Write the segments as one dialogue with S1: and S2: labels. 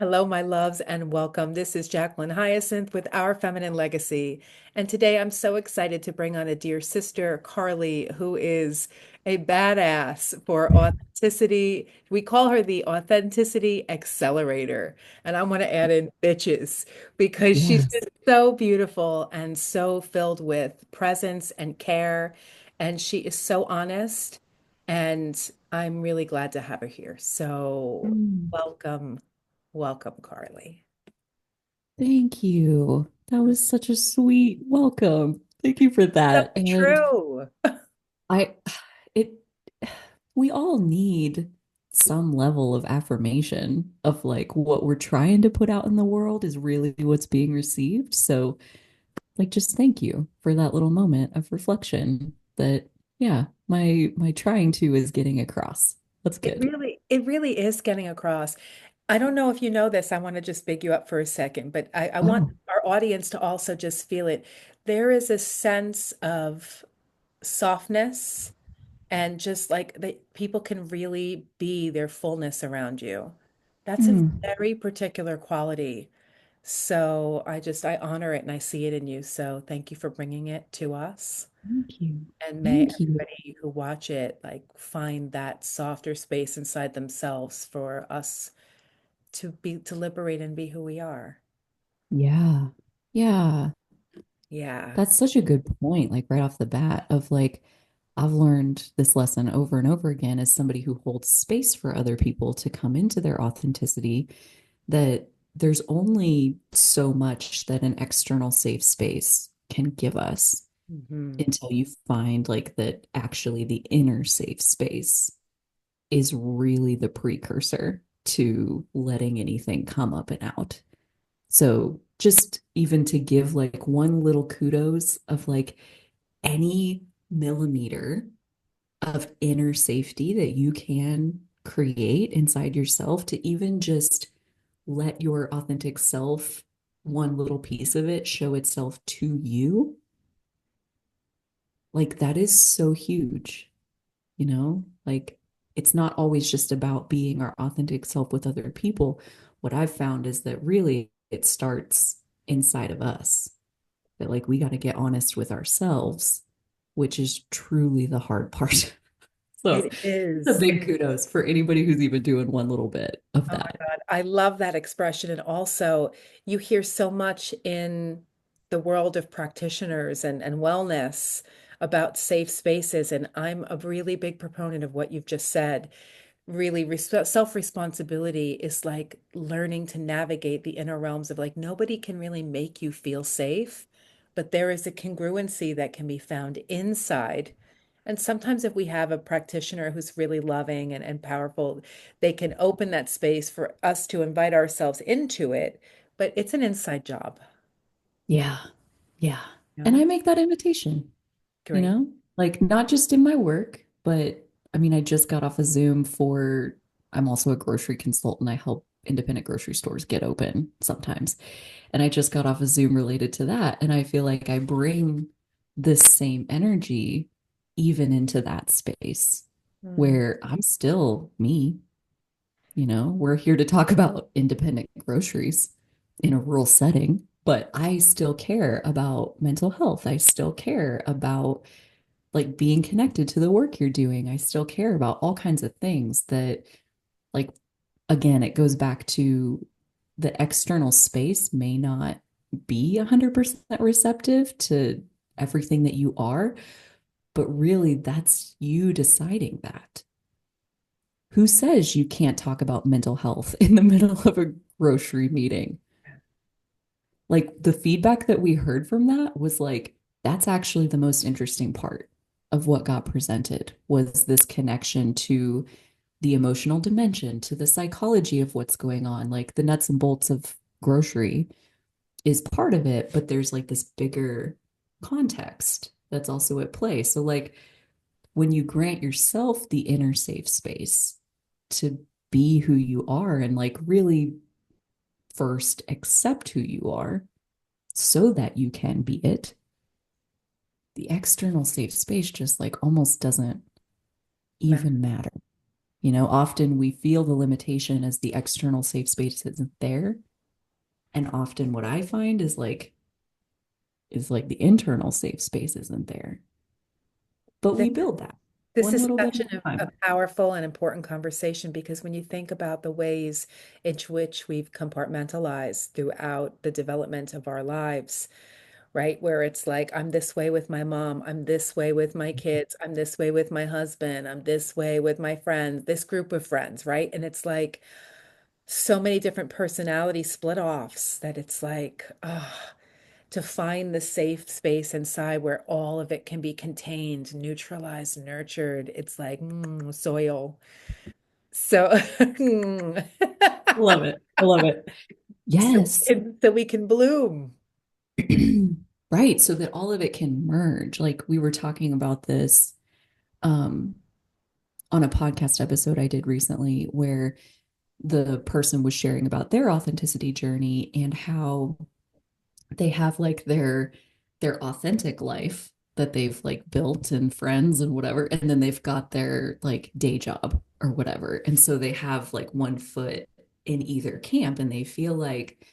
S1: Hello, my loves, and welcome. This is Jacqueline Hyacinth with Our Feminine Legacy. And today I'm so excited to bring on a dear sister, Carly, who is a badass for authenticity. We call her the authenticity accelerator. And I want to add in bitches because she's
S2: Yes.
S1: just so beautiful and so filled with presence and care. And she is so honest. And I'm really glad to have her here. So
S2: Mm,
S1: welcome. Welcome, Carly.
S2: Thank you. That was such a sweet welcome. Thank you for
S1: So
S2: that. And
S1: true.
S2: I, it, we all need some level of affirmation of like what we're trying to put out in the world is really what's being received. So, like, just thank you for that little moment of reflection that, yeah, my trying to is getting across. That's good.
S1: It really is getting across. I don't know if you know this. I want to just big you up for a second, but I want
S2: Oh,
S1: our audience to also just feel it. There is a sense of softness and just like that people can really be their fullness around you. That's a
S2: mm,
S1: very particular quality. So I honor it and I see it in you. So thank you for bringing it to us.
S2: thank you.
S1: And may
S2: Thank you.
S1: everybody who watch it like find that softer space inside themselves for us to liberate and be who we are.
S2: Yeah. Yeah.
S1: Yeah.
S2: That's such a good point, like right off the bat, of like, I've learned this lesson over and over again as somebody who holds space for other people to come into their authenticity, that there's only so much that an external safe space can give us
S1: Hmm.
S2: until you find like that actually the inner safe space is really the precursor to letting anything come up and out. So just even to give like one little kudos of like any millimeter of inner safety that you can create inside yourself to even just let your authentic self, one little piece of it, show itself to you, like that is so huge, you know? Like it's not always just about being our authentic self with other people. What I've found is that really it starts inside of us, that like we got to get honest with ourselves, which is truly the hard part. So
S1: It
S2: it's a
S1: is.
S2: big kudos for anybody who's even doing one little bit of
S1: Oh my
S2: that.
S1: God. I love that expression. And also, you hear so much in the world of practitioners and wellness about safe spaces. And I'm a really big proponent of what you've just said. Really self-responsibility is like learning to navigate the inner realms of like nobody can really make you feel safe, but there is a congruency that can be found inside. And sometimes if we have a practitioner who's really loving and powerful, they can open that space for us to invite ourselves into it, but it's an inside job.
S2: Yeah. Yeah. And
S1: Yeah.
S2: I make that invitation, you
S1: Great.
S2: know, like not just in my work, but I mean, I just got off a Zoom for, I'm also a grocery consultant. I help independent grocery stores get open sometimes. And I just got off a Zoom related to that. And I feel like I bring this same energy even into that space
S1: Mm.
S2: where I'm still me. You know, we're here to talk about independent groceries in a rural setting, but I still care about mental health. I still care about like being connected to the work you're doing. I still care about all kinds of things that, like, again, it goes back to the external space may not be 100% receptive to everything that you are, but really that's you deciding that. Who says you can't talk about mental health in the middle of a grocery meeting? Like the feedback that we heard from that was like, that's actually the most interesting part of what got presented was this connection to the emotional dimension, to the psychology of what's going on. Like the nuts and bolts of grocery is part of it, but there's like this bigger context that's also at play. So like when you grant yourself the inner safe space to be who you are and like really first accept who you are so that you can be it, the external safe space just like almost doesn't even matter. Often we feel the limitation as the external safe space isn't there. And often what I find is like the internal safe space isn't there. But
S1: This,
S2: we build that
S1: this
S2: one
S1: is
S2: little bit
S1: such
S2: at a
S1: a
S2: time.
S1: powerful and important conversation because when you think about the ways in which we've compartmentalized throughout the development of our lives, right? Where it's like, I'm this way with my mom, I'm this way with my kids, I'm this way with my husband, I'm this way with my friends, this group of friends, right? And it's like so many different personality split offs that it's like, to find the safe space inside where all of it can be contained, neutralized, nurtured. It's like soil. So,
S2: Love it. I love it.
S1: so,
S2: Yes.
S1: so we can bloom.
S2: Right. So that all of it can merge. Like we were talking about this um, on a podcast episode I did recently where the person was sharing about their authenticity journey and how they have like their authentic life that they've like built and friends and whatever, and then they've got their like day job or whatever, and so they have like one foot in either camp, and they feel like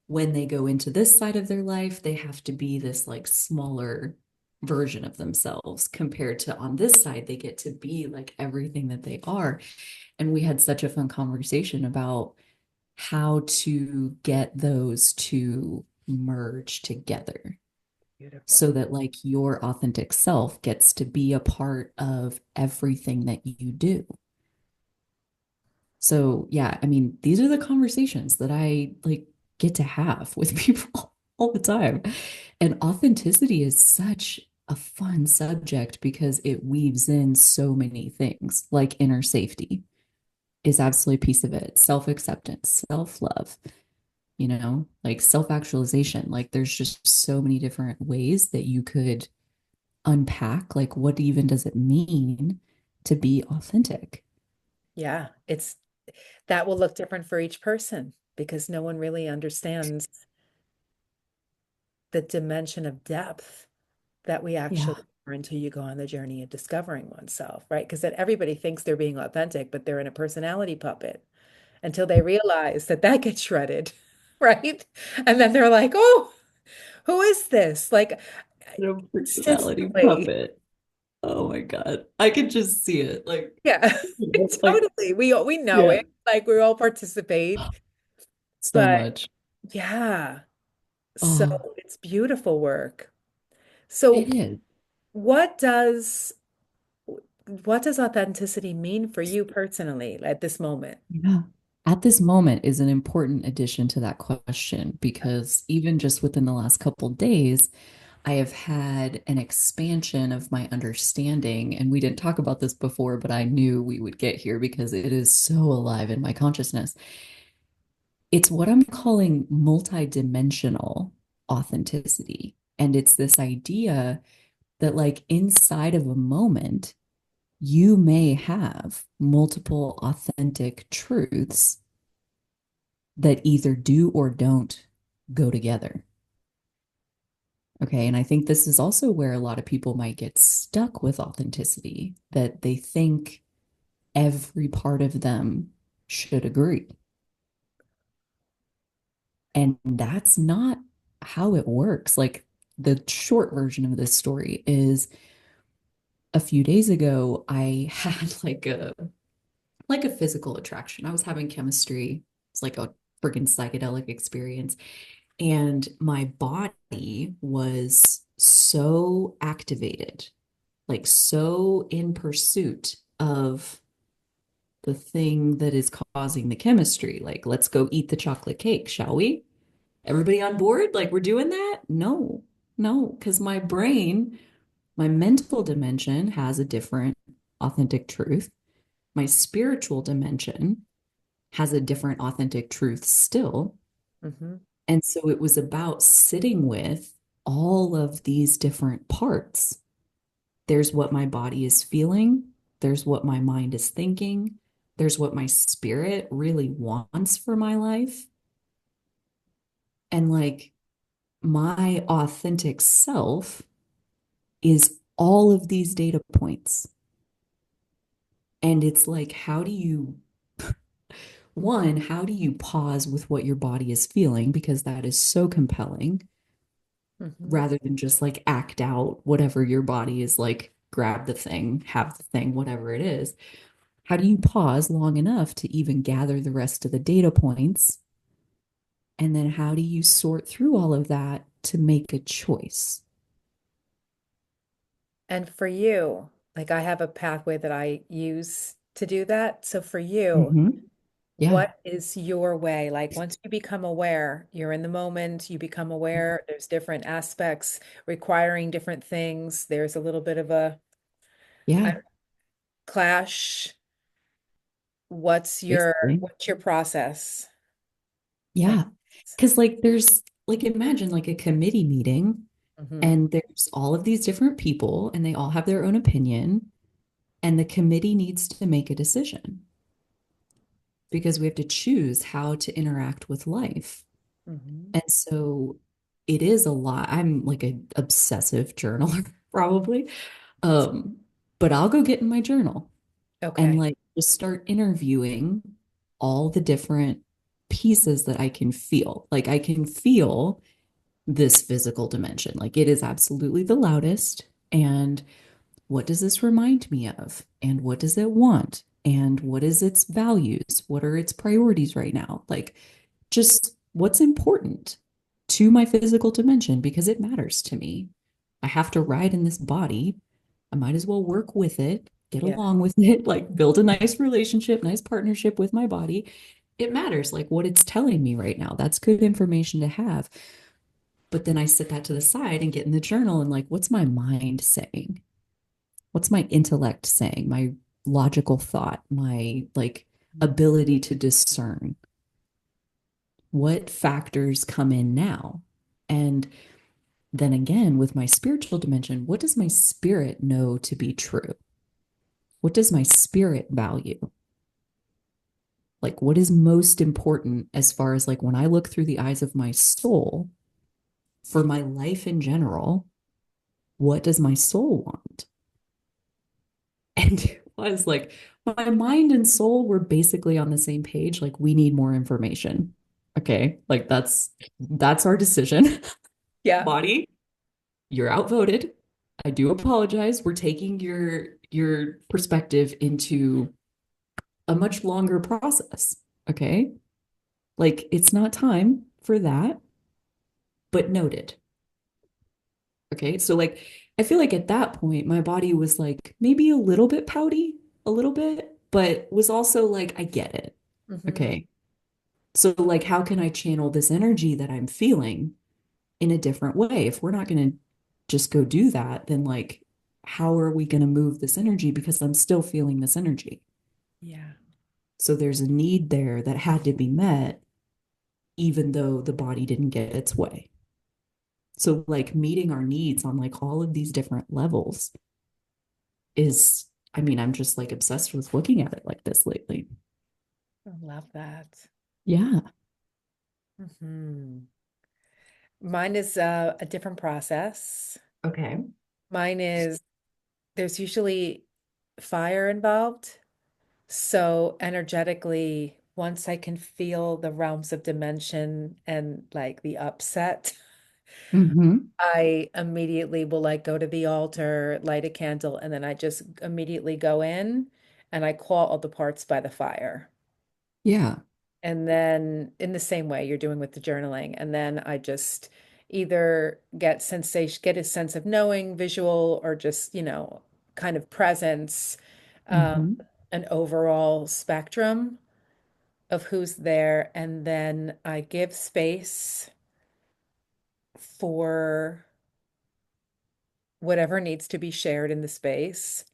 S2: when they go into this side of their life they have to be this like smaller version of themselves compared to on this side they get to be like everything that they are. And we had such a fun conversation about how to get those to merge together
S1: Beautiful.
S2: so that like your authentic self gets to be a part of everything that you do. So, yeah, I mean, these are the conversations that I like get to have with people all the time. And authenticity is such a fun subject because it weaves in so many things, like inner safety is absolutely a piece of it, self-acceptance, self-love, like self-actualization. Like there's just so many different ways that you could unpack, like what even does it mean to be authentic?
S1: Yeah, it's that will look different for each person because no one really understands the dimension of depth that we
S2: Yeah.
S1: actually are until you go on the journey of discovering oneself, right? Because that everybody thinks they're being authentic, but they're in a personality puppet until they realize that that gets shredded, right? And then they're like, oh, who is this? Like
S2: No personality
S1: consistently.
S2: puppet. Oh my God. I could just see it. Like,
S1: Yeah,
S2: like,
S1: totally. We know
S2: yeah,
S1: it. Like we all participate,
S2: so
S1: but
S2: much.
S1: yeah. So
S2: Oh,
S1: it's beautiful work.
S2: it
S1: So
S2: is.
S1: what does what does authenticity mean for you personally at this moment?
S2: Yeah. At this moment is an important addition to that question because even just within the last couple days, I have had an expansion of my understanding. And we didn't talk about this before, but I knew we would get here because it is so alive in my consciousness. It's what I'm calling multidimensional authenticity. And it's this idea that, like, inside of a moment, you may have multiple authentic truths that either do or don't go together. Okay. And I think this is also where a lot of people might get stuck with authenticity, that they think every part of them should agree. And that's not how it works. Like the short version of this story is a few days ago, I had like a physical attraction. I was having chemistry. It's like a freaking psychedelic experience. And my body was so activated, like so in pursuit of the thing that is causing the chemistry. Like, let's go eat the chocolate cake, shall we? Everybody on board? Like, we're doing that? No, no, because my brain, my mental dimension has a different authentic truth. My spiritual dimension has a different authentic truth still.
S1: Hmm.
S2: And so it was about sitting with all of these different parts. There's what my body is feeling, there's what my mind is thinking, there's what my spirit really wants for my life. And like my authentic self is all of these data points. And it's like, how do you pause with what your body is feeling? Because that is so compelling
S1: Hmm.
S2: rather than just like act out whatever your body is like, grab the thing, have the thing, whatever it is. How do you pause long enough to even gather the rest of the data points? And then how do you sort through all of that to make a choice?
S1: And for you, like I have a pathway that I use to do that. So for you,
S2: Hmm. Yeah.
S1: what is your way? Like once you become aware, you're in the moment, you become aware, there's different aspects requiring different things. There's a little bit of a
S2: Yeah.
S1: clash.
S2: Basically.
S1: What's your process? And
S2: Yeah. Because, like, there's like, imagine like a committee meeting,
S1: hmm.
S2: and there's all of these different people, and they all have their own opinion, and the committee needs to make a decision because we have to choose how to interact with life.
S1: Hmm.
S2: And so it is a lot. I'm like an obsessive journaler, probably. Um, but I'll go get in my journal and
S1: Okay.
S2: like just start interviewing all the different pieces that I can feel. Like I can feel this physical dimension. Like it is absolutely the loudest. And what does this remind me of? And what does it want? And what is its values? What are its priorities right now? Like just what's important to my physical dimension because it matters to me. I have to ride in this body. I might as well work with it, get
S1: Yeah.
S2: along with it, like build a nice relationship, nice partnership with my body. It matters like what it's telling me right now. That's good information to have. But then I sit that to the side and get in the journal and like, what's my mind saying? What's my intellect saying? My logical thought, my like ability to discern. What factors come in now? And then again, with my spiritual dimension, what does my spirit know to be true? What does my spirit value? Like, what is most important as far as like when I look through the eyes of my soul for my life in general? What does my soul want? And it was like my mind and soul were basically on the same page. Like, we need more information. Okay. Like, that's our decision.
S1: Yeah.
S2: Body, you're outvoted. I do apologize. We're taking your perspective into a much longer process. Okay. Like it's not time for that, but noted. Okay. So like I feel like at that point my body was like maybe a little bit pouty, a little bit, but was also like, I get it.
S1: Hmm.
S2: Okay. So like how can I channel this energy that I'm feeling in a different way? If we're not going to just go do that, then like, how are we going to move this energy? Because I'm still feeling this energy.
S1: Yeah.
S2: So there's a need there that had to be met, even though the body didn't get its way. So like meeting our needs on like all of these different levels is, I mean, I'm just like obsessed with looking at it like this lately.
S1: I love that.
S2: Yeah.
S1: Hmm. Mine is a different process.
S2: Okay.
S1: Mine is there's usually fire involved. So energetically, once I can feel the realms of dimension and like the upset,
S2: Mm-hmm.
S1: I immediately will like go to the altar, light a candle, and then I just immediately go in and I call all the parts by the fire.
S2: Yeah.
S1: And then in the same way you're doing with the journaling. And then I just either get a sense of knowing, visual, or just, kind of presence, um,
S2: Mm-hmm.
S1: an overall spectrum of who's there. And then I give space for whatever needs to be shared in the space.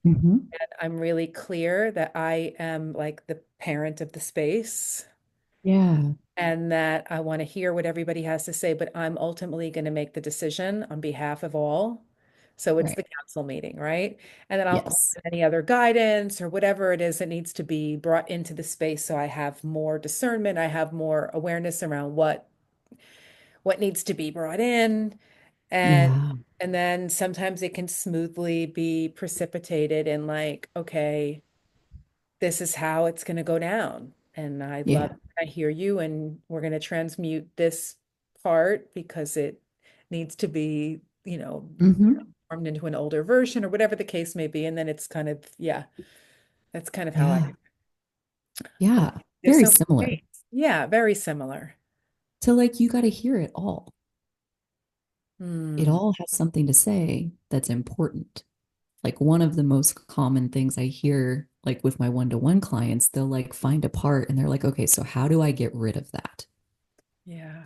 S2: Mm-hmm.
S1: And I'm really clear that I am like the parent of the space
S2: Yeah.
S1: and that I want to hear what everybody has to say, but I'm ultimately going to make the decision on behalf of all. So it's
S2: Right.
S1: the council meeting, right? And then I'll
S2: Yes.
S1: offer any other guidance or whatever it is that needs to be brought into the space so I have more discernment, I have more awareness around what needs to be brought in. And
S2: Yeah.
S1: then sometimes it can smoothly be precipitated in like, okay, this is how it's going to go down. And
S2: Yeah.
S1: I hear you, and we're going to transmute this part because it needs to be,
S2: Hmm.
S1: formed into an older version or whatever the case may be. And then it's kind of, yeah, that's kind of how I,
S2: Yeah. Yeah.
S1: there's
S2: Very
S1: so many
S2: similar.
S1: ways. Yeah, very similar.
S2: So like you got to hear it all. It
S1: Hmm.
S2: all has something to say that's important. Like one of the most common things I hear, like with my one-to-one clients, they'll like find a part and they're like, okay, so how do I get rid of that?
S1: Yeah.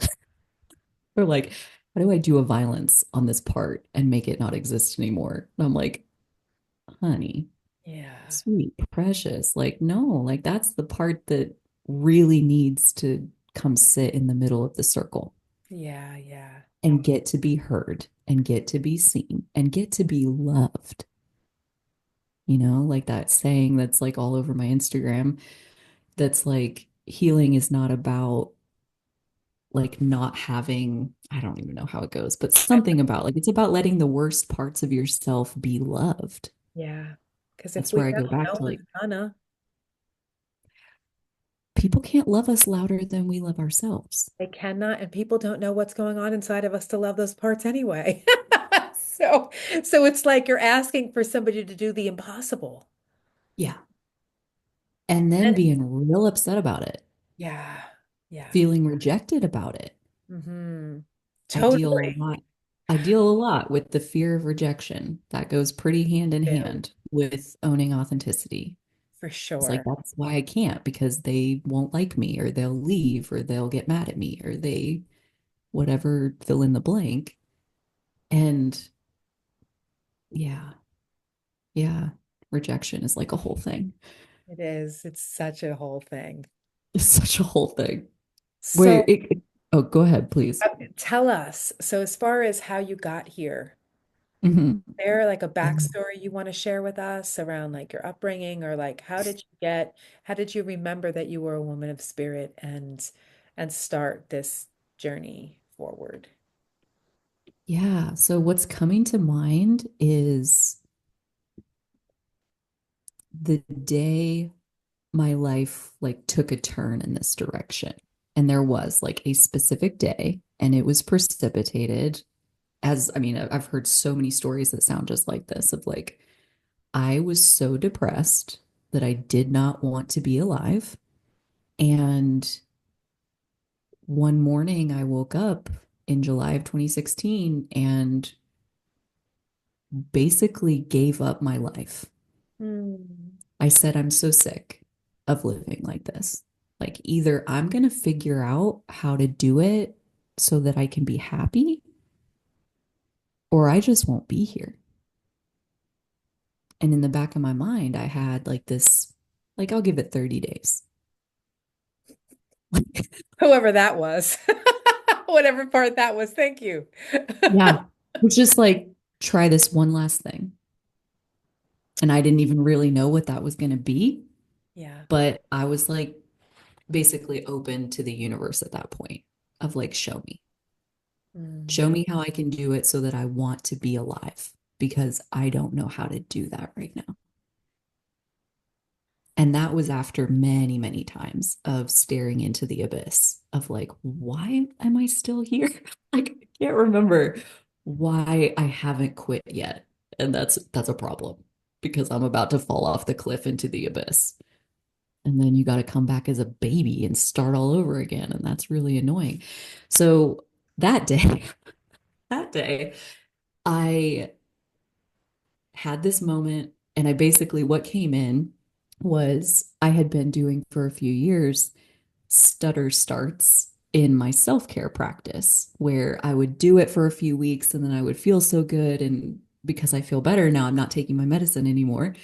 S2: Or like, how do I do a violence on this part and make it not exist anymore? And I'm like, honey,
S1: Yeah.
S2: sweet, precious. Like, no, like that's the part that really needs to come sit in the middle of the circle
S1: Yeah. Yeah.
S2: and get to be heard and get to be seen and get to be loved. Like that saying that's like all over my Instagram that's like healing is not about like not having, I don't even know how it goes, but something about like it's about letting the worst parts of yourself be loved.
S1: Yeah. Because if
S2: That's
S1: we
S2: where I go
S1: don't,
S2: back
S1: no
S2: to
S1: one's
S2: like
S1: gonna.
S2: people can't love us louder than we love ourselves.
S1: They cannot, and people don't know what's going on inside of us to love those parts anyway. So, so it's like you're asking for somebody to do the impossible.
S2: Yeah. And then
S1: And
S2: being real upset about it,
S1: yeah, yeah.
S2: feeling rejected about it.
S1: Hmm.
S2: I deal a
S1: Totally.
S2: lot. I deal a lot with the fear of rejection. That goes pretty hand in
S1: Do,
S2: hand with owning authenticity.
S1: for
S2: It's like
S1: sure.
S2: that's why I can't because they won't like me or they'll leave or they'll get mad at me or they whatever fill in the blank. And yeah, yeah, rejection is like a whole thing.
S1: It is. It's such a whole thing.
S2: It's such a whole thing. Where
S1: So,
S2: oh, go ahead, please.
S1: tell us. So, as far as how you got here,
S2: Mhm.
S1: there like a
S2: Yeah.
S1: backstory you want to share with us around like your upbringing or like how did you remember that you were a woman of spirit and start this journey forward?
S2: Yeah. So what's coming to mind is the day my life like took a turn in this direction. And there was like a specific day and it was precipitated as I mean, I've heard so many stories that sound just like this of like I was so depressed that I did not want to be alive. And one morning I woke up in July of 2016 and basically gave up my life.
S1: Hmm.
S2: I said, I'm so sick of living like this. Like, either I'm going to figure out how to do it so that I can be happy, or I just won't be here. And in the back of my mind, I had like this, like, I'll give it 30 days.
S1: Whoever that was, whatever part that was, thank you.
S2: Yeah. It's just like, try this one last thing. And I didn't even really know what that was going to be.
S1: Yeah.
S2: But I was like basically open to the universe at that point of like, show
S1: Mm.
S2: me how I can do it so that I want to be alive because I don't know how to do that right now. And that was after many, many times of staring into the abyss of like, why am I still here? Like, I can't remember why I haven't quit yet. And that's a problem because I'm about to fall off the cliff into the abyss. And then you got to come back as a baby and start all over again. And that's really annoying. So that day, that day, I had this moment, and I basically, what came in was I had been doing for a few years stutter starts in my self care practice where I would do it for a few weeks and then I would feel so good. And because I feel better now, I'm not taking my medicine anymore.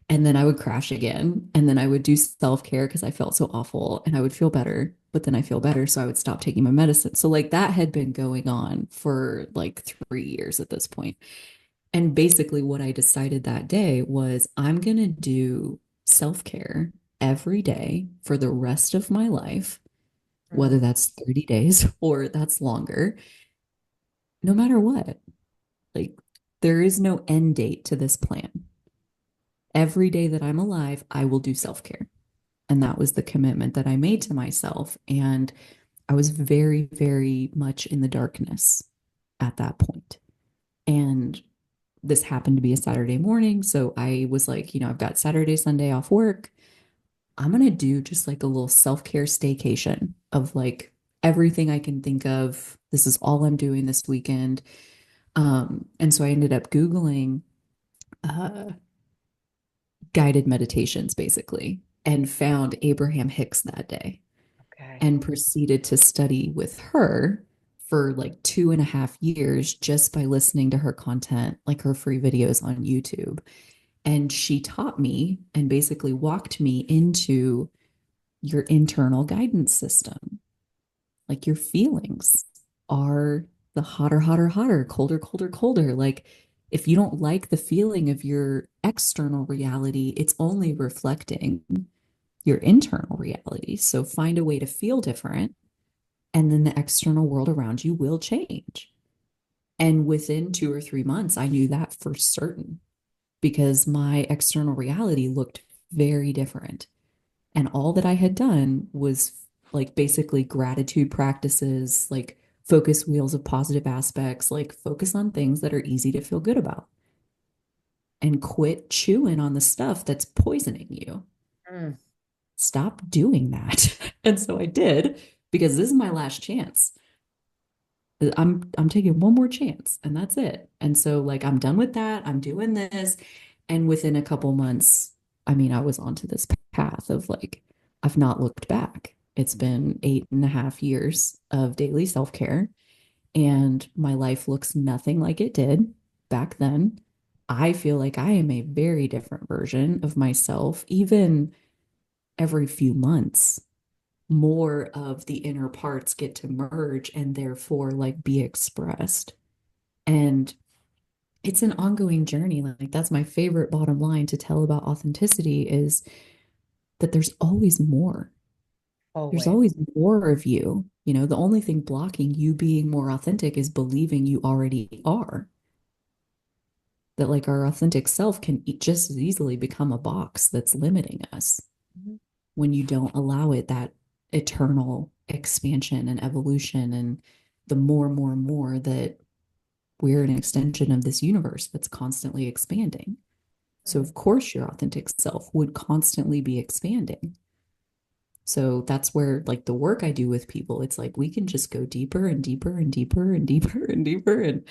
S2: And then I would crash again. And then I would do self care because I felt so awful and I would feel better. But then I feel better. So I would stop taking my medicine. So, like, that had been going on for like 3 years at this point. And basically, what I decided that day was I'm going to do self care every day for the rest of my life,
S1: Mm.
S2: whether that's 30 days or that's longer, no matter what. Like, there is no end date to this plan. Every day that I'm alive, I will do self-care. And that was the commitment that I made to myself. And I was very, very much in the darkness at that point. And this happened to be a Saturday morning. So I was like, I've got Saturday, Sunday off work. I'm going to do just like a little self-care staycation of like everything I can think of. This is all I'm doing this weekend. And so I ended up Googling uh, guided meditations basically and found Abraham Hicks that day
S1: Okay.
S2: and proceeded to study with her for like 2.5 years just by listening to her content, like her free videos on YouTube. And she taught me and basically walked me into your internal guidance system. Like your feelings are the hotter, hotter, hotter, colder, colder, colder. Like if you don't like the feeling of your external reality, it's only reflecting your internal reality. So find a way to feel different, and then the external world around you will change. And within 2 or 3 months, I knew that for certain because my external reality looked very different. And all that I had done was like basically gratitude practices, like focus wheels of positive aspects, like focus on things that are easy to feel good about and quit chewing on the stuff that's poisoning you.
S1: Mm.
S2: Stop doing that. And so I did because this is my last chance. I'm taking one more chance and that's it. And so like I'm done with that. I'm doing this. And within a couple months, I mean, I was onto this path of like, I've not looked back. It's been 8.5 years of daily self-care, and my life looks nothing like it did back then. I feel like I am a very different version of myself, even every few months more of the inner parts get to merge and therefore like be expressed. And it's an ongoing journey. Like that's my favorite bottom line to tell about authenticity is that there's always more. There's
S1: Always.
S2: always more of you. The only thing blocking you being more authentic is believing you already are. That like our authentic self can just as easily become a box that's limiting us
S1: Mhm.
S2: when you don't allow it that eternal expansion and evolution and the more that we're an extension of this universe that's constantly expanding. So
S1: Mhm.
S2: of course your authentic self would constantly be expanding. So that's where like the work I do with people, it's like we can just go deeper and deeper and deeper and deeper and deeper and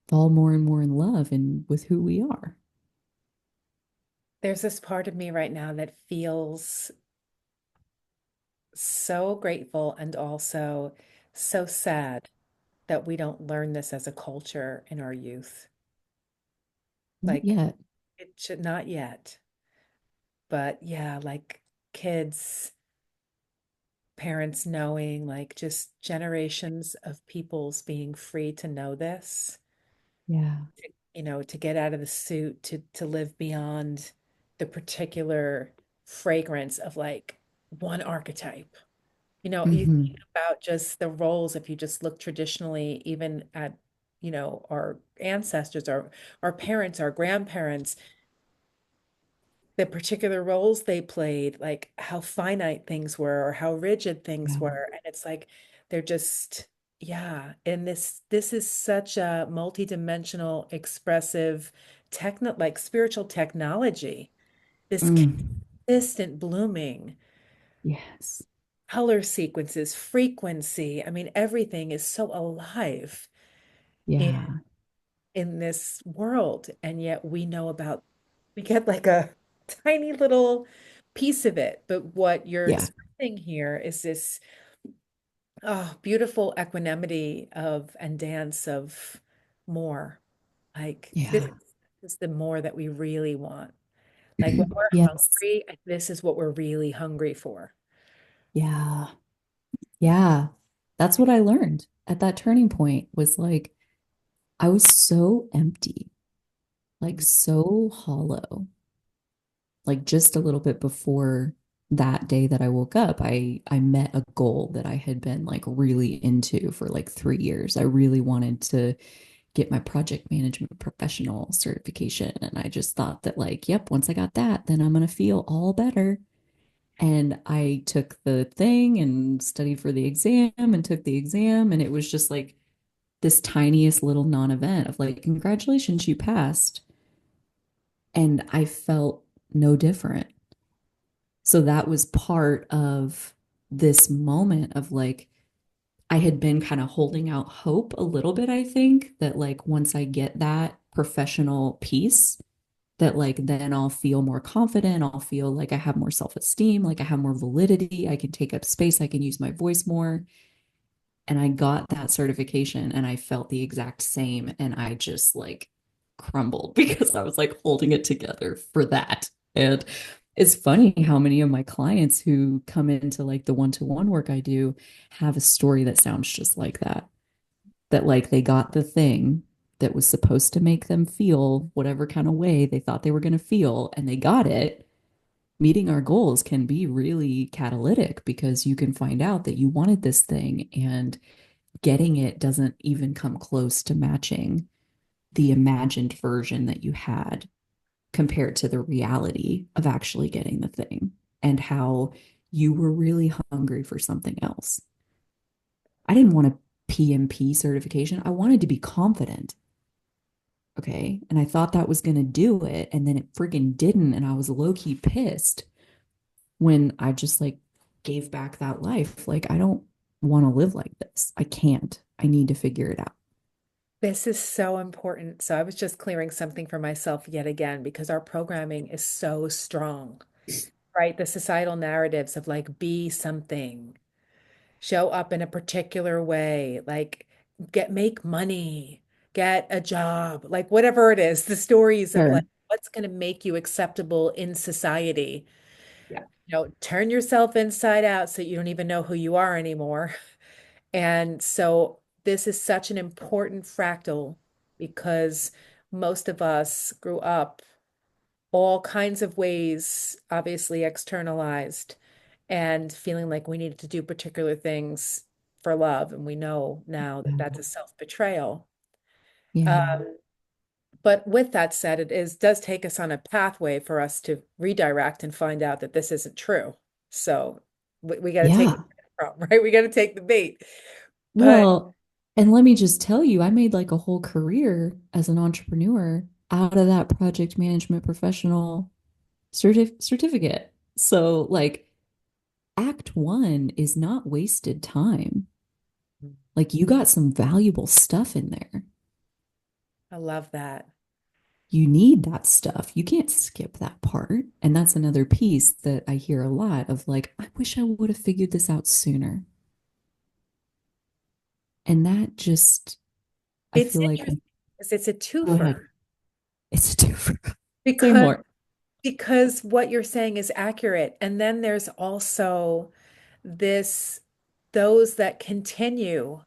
S2: fall more and more in love and with who we are.
S1: There's this part of me right now that feels so grateful and also so sad that we don't learn this as a culture in our youth.
S2: Not
S1: Like,
S2: yet.
S1: it should not yet. But yeah, like kids, parents knowing, like just generations of peoples being free to know this,
S2: Yeah.
S1: to get out of the suit, to live beyond the particular fragrance of like one archetype. You
S2: Mm-hmm.
S1: think about just the roles, if you just look traditionally, even at, our ancestors, our parents, our grandparents, the particular roles they played, like how finite things were or how rigid things
S2: Yeah.
S1: were. And it's like they're just, yeah. And this is such a multidimensional, expressive, like spiritual technology, this
S2: Mm.
S1: consistent blooming,
S2: Yes.
S1: color sequences, frequency. I mean, everything is so alive in
S2: Yeah.
S1: in this world. And yet we get like a tiny little piece of it. But what you're
S2: Yeah.
S1: expressing here is this beautiful equanimity of and dance of more. Like this
S2: Yeah.
S1: is the more that we really want. Like when we're
S2: Yes.
S1: hungry, this is what we're really hungry for.
S2: Yeah. Yeah. That's what I learned at that turning point was like I was so empty, like so hollow. Like just a little bit before that day that I woke up, I met a goal that I had been like really into for like 3 years. I really wanted to get my project management professional certification. And I just thought that, like, yep, once I got that, then I'm going to feel all better. And I took the thing and studied for the exam and took the exam. And it was just like this tiniest little non event of like, congratulations, you passed. And I felt no different. So that was part of this moment of like, I had been kind of holding out hope a little bit, I think, that like once I get that professional piece, that like then I'll feel more confident. I'll feel like I have more self-esteem, like I have more validity. I can take up space. I can use my voice more. And I got that certification and I felt the exact same. And I just like crumbled because I was like holding it together for that. And it's funny how many of my clients who come into like the one-to-one work I do have a story that sounds just like that. That like they got the thing that was supposed to make them feel whatever kind of way they thought they were going to feel, and they got it. Meeting our goals can be really catalytic because you can find out that you wanted this thing and getting it doesn't even come close to matching the imagined version that you had compared to the reality of actually getting the thing and how you were really hungry for something else. I didn't want a PMP certification. I wanted to be confident. Okay. And I thought that was going to do it. And then it freaking didn't. And I was low key pissed when I just like gave back that life. Like, I don't want to live like this. I can't. I need to figure it out.
S1: This is so important. So I was just clearing something for myself yet again because our programming is so strong, right? The societal narratives of like be something, show up in a particular way, like make money, get a job, like whatever it is, the stories of like
S2: Sure.
S1: what's going to make you acceptable in society.
S2: Yeah.
S1: Turn yourself inside out so you don't even know who you are anymore. And so this is such an important fractal because most of us grew up all kinds of ways, obviously externalized, and feeling like we needed to do particular things for love. And we know now that that's a self-betrayal.
S2: Yeah.
S1: But with that said, does take us on a pathway for us to redirect and find out that this isn't true. So we got to take
S2: Yeah.
S1: it from, right? We got to take the bait. But
S2: Well, and let me just tell you, I made like a whole career as an entrepreneur out of that project management professional certificate. So, like, Act One is not wasted time. Like, you got some valuable stuff in there.
S1: I love that.
S2: You need that stuff. You can't skip that part. And that's another piece that I hear a lot of like, I wish I would have figured this out sooner. And that just, I
S1: It's
S2: feel like,
S1: interesting because it's a
S2: go ahead.
S1: twofer
S2: It's a different, say
S1: because
S2: more.
S1: what you're saying is accurate. And then there's also this those that continue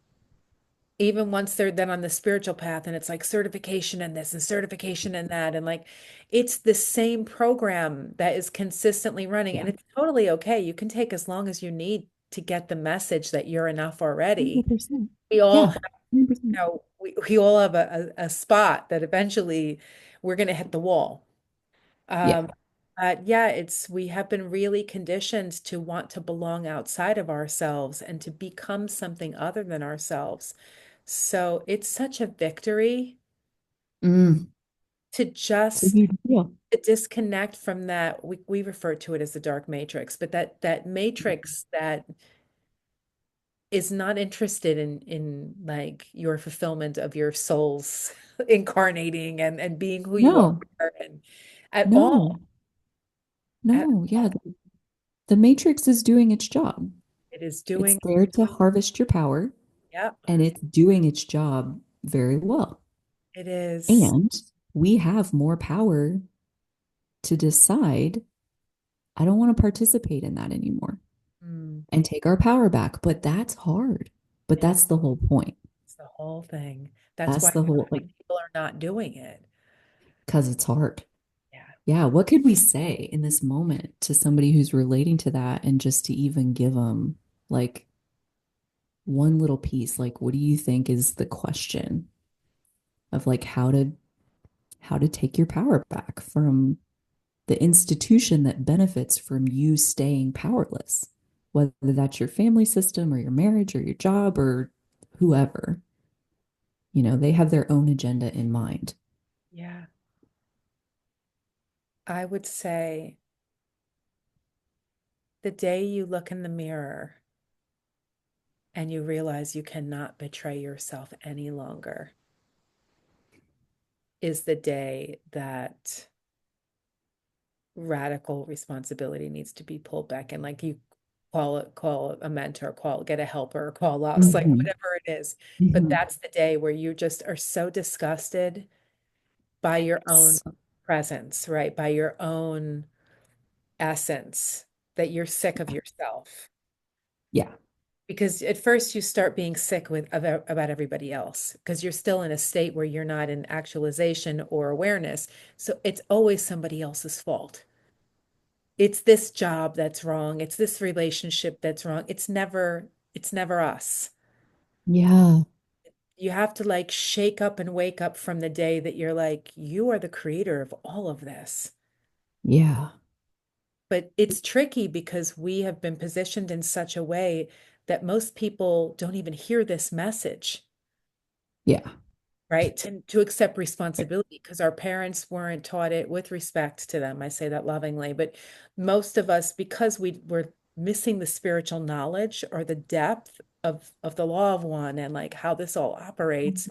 S1: even once they're then on the spiritual path and it's like certification and this and certification and that and like it's the same program that is consistently running
S2: Yeah.
S1: and it's totally okay. You can take as long as you need to get the message that you're enough already.
S2: 100%.
S1: We all
S2: Yeah.
S1: have,
S2: 100%.
S1: we all have a spot that eventually we're going to hit the wall.
S2: Yeah.
S1: Um, yeah, we have been really conditioned to want to belong outside of ourselves and to become something other than ourselves. So it's such a victory
S2: Mm.
S1: to
S2: It's a
S1: just
S2: huge deal.
S1: to disconnect from that. We refer to it as the dark matrix, but that matrix that is not interested in like your fulfillment of your soul's incarnating and being who you are
S2: No,
S1: and at all.
S2: no,
S1: At,
S2: no. Yeah. The Matrix is doing its job.
S1: it is
S2: It's
S1: doing,
S2: there to harvest your power,
S1: yeah,
S2: and it's doing its job very well.
S1: it is.
S2: And we have more power to decide, I don't want to participate in that anymore
S1: Mm,
S2: and take our power back. But that's hard. But
S1: it
S2: that's the whole point.
S1: is the whole thing. That's
S2: That's
S1: why
S2: the
S1: so
S2: whole,
S1: many
S2: like,
S1: people are not doing it.
S2: because it's hard.
S1: Yeah.
S2: Yeah. What could we say in this moment to somebody who's relating to that and just to even give them like one little piece? Like, what do you think is the question? of like how to take your power back from the institution that benefits from you staying powerless, whether that's your family system or your marriage or your job or whoever. They have their own agenda in mind.
S1: Yeah. I would say the day you look in the mirror and you realize you cannot betray yourself any longer is the day that radical responsibility needs to be pulled back in. Like you call a mentor, get a helper, call us, like
S2: Mhm.
S1: whatever it is. But
S2: Mhm.
S1: that's the day where you just are so disgusted by your own
S2: So,
S1: presence, right? By your own essence, that you're sick of yourself.
S2: yeah,
S1: Because at first you start being sick about everybody else because you're still in a state where you're not in actualization or awareness. So it's always somebody else's fault. It's this job that's wrong. It's this relationship that's wrong. It's never us.
S2: yeah,
S1: You have to like shake up and wake up from the day that you're like, you are the creator of all of this.
S2: yeah,
S1: But it's tricky because we have been positioned in such a way that most people don't even hear this message,
S2: yeah.
S1: right? To accept responsibility because our parents weren't taught it with respect to them. I say that lovingly, but most of us, because we were missing the spiritual knowledge or the depth of the law of one and like how this all operates,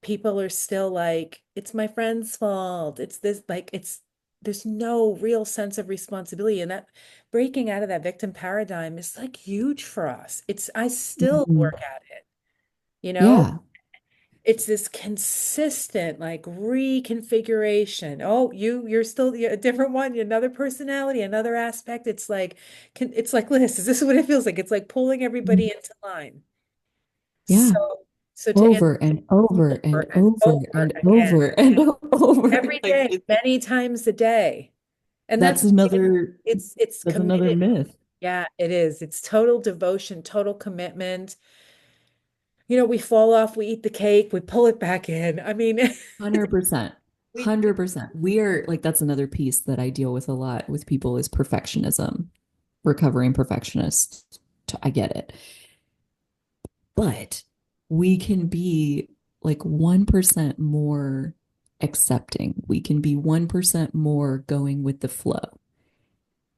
S1: people are still like, it's my friend's fault. It's this, like, there's no real sense of responsibility. And that breaking out of that victim paradigm is like huge for us. I still
S2: Mhm.
S1: work at it, you know?
S2: Yeah,
S1: It's this consistent like reconfiguration. Oh, you're still a different one, another personality, another aspect. It's like Liz, is this what it feels like? It's like pulling everybody into line.
S2: yeah.
S1: So to answer
S2: Over and over
S1: over
S2: and
S1: and
S2: over
S1: over
S2: and
S1: again,
S2: over and over.
S1: every
S2: Like
S1: day, many times a day. And
S2: that's another
S1: it's
S2: that's another
S1: committed.
S2: myth.
S1: Yeah, it is. It's total devotion, total commitment. We fall off, we eat the cake, we pull it back in. I mean,
S2: 100%.
S1: we
S2: 100%. We are like that's another piece that I deal with a lot with people is perfectionism, recovering perfectionists. I get it. But we can be like 1% more accepting. We can be 1% more going with the flow.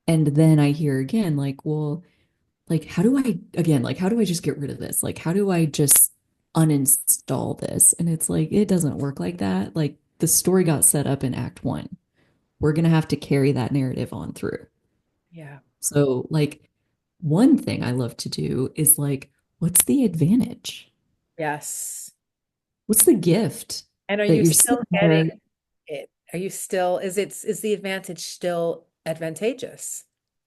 S2: And then I hear again, like, well, like, how do I just get rid of this? Like, how do I just uninstall this? And it's like, it doesn't work like that. Like, the story got set up in Act One. We're going to have to carry that narrative on through.
S1: yeah.
S2: So, like, one thing I love to do is like, what's the advantage?
S1: Yes.
S2: What's the gift
S1: And are
S2: that
S1: you
S2: you're
S1: still
S2: sitting
S1: getting
S2: there?
S1: it? Are you still, is the advantage still advantageous?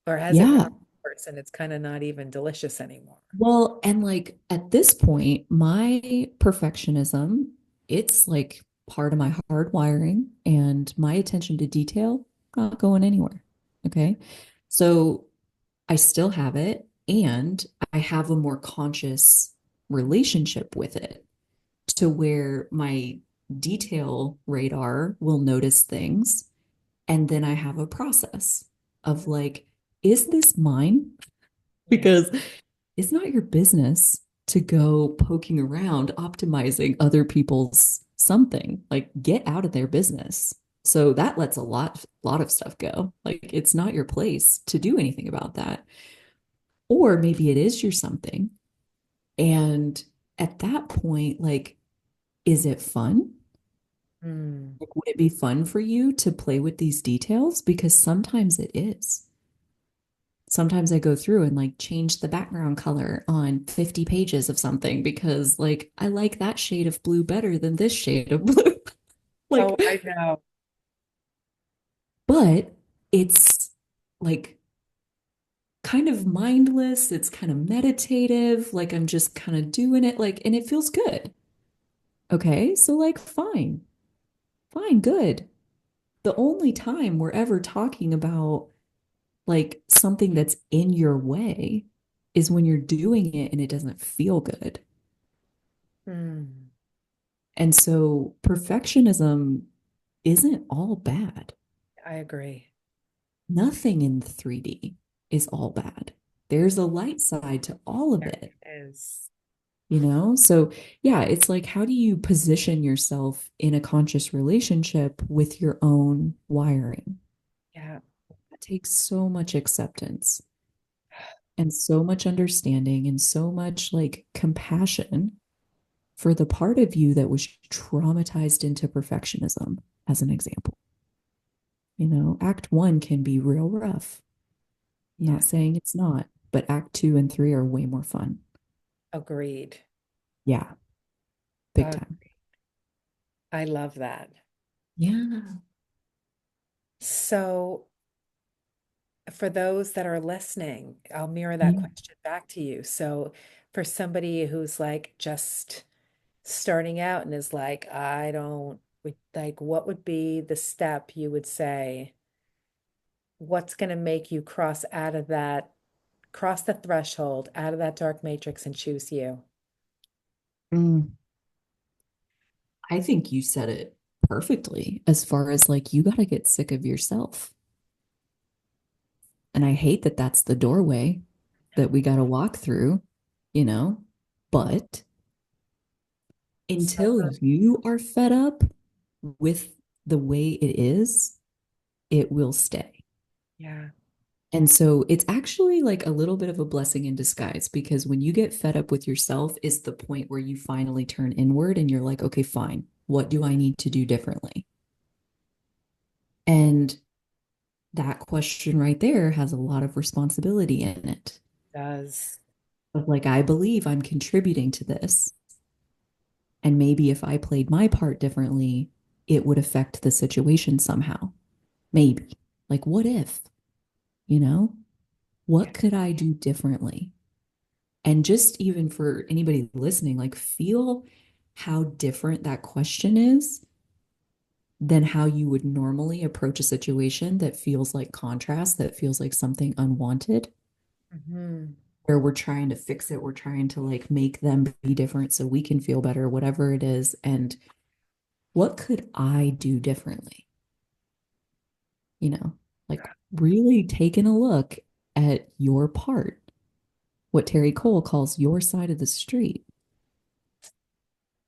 S1: Or has it
S2: Yeah.
S1: gotten worse and it's kind of not even delicious anymore?
S2: Well, and like at this point, my perfectionism, it's like part of my hard wiring and my attention to detail not going anywhere. Okay. So I still have it and I have a more conscious relationship with it to where my detail radar will notice things. And then I have a process of like, is this mine?
S1: Yes.
S2: Because it's not your business to go poking around optimizing other people's something. Like get out of their business. So that lets a lot of stuff go. Like it's not your place to do anything about that. Or maybe it is your something. And at that point, like, is it fun?
S1: Hmm.
S2: Like, would it be fun for you to play with these details? Because sometimes it is. Sometimes I go through and like change the background color on 50 pages of something because like I like that shade of blue better than this shade of blue.
S1: Oh,
S2: Like,
S1: I know.
S2: but it's like kind of mindless, it's kind of meditative, like I'm just kind of doing it like and it feels good. Okay? So like fine. Fine, good. The only time we're ever talking about like something that's in your way is when you're doing it and it doesn't feel good.
S1: Hmm.
S2: And so perfectionism isn't all bad.
S1: I agree.
S2: Nothing in 3D is all bad. There's a light side to all of
S1: There
S2: it,
S1: is.
S2: you know? So, yeah, it's like, how do you position yourself in a conscious relationship with your own wiring?
S1: Yeah.
S2: That takes so much acceptance and so much understanding and so much like compassion for the part of you that was traumatized into perfectionism, as an example. You know, act one can be real rough. I'm
S1: Yeah.
S2: not saying it's not, but act two and three are way more fun.
S1: Agreed.
S2: Yeah, big
S1: Uh,
S2: time.
S1: I love that.
S2: Yeah.
S1: So, for those that are listening, I'll mirror that
S2: Yeah.
S1: question back to you. So, for somebody who's like just starting out and is like, I don't, like, what would be the step you would say? What's going to make you cross out of that, cross the threshold, out of that dark matrix and choose you?
S2: Mm. I think you said it perfectly as far as like you got to get sick of yourself. And I hate that that's the doorway that we got to walk through, you know,
S1: Mm,
S2: but
S1: so
S2: until
S1: good.
S2: you are fed up with the way it is, it will stay.
S1: Yeah.
S2: And so it's actually like a little bit of a blessing in disguise because when you get fed up with yourself is the point where you finally turn inward and you're like, okay, fine. What do I need to do differently? And that question right there has a lot of responsibility in it.
S1: Does.
S2: Of like, I believe I'm contributing to this. And maybe if I played my part differently, it would affect the situation somehow. Maybe. Like, what if, you know,
S1: Yeah.
S2: what could I do differently? And just even for anybody listening, like, feel how different that question is than how you would normally approach a situation that feels like contrast, that feels like something unwanted,
S1: Hmm.
S2: where we're trying to fix it, we're trying to like make them be different so we can feel better, whatever it is. And what could I do differently? You know, like really taking a look at your part, what Terry Cole calls your side of the street.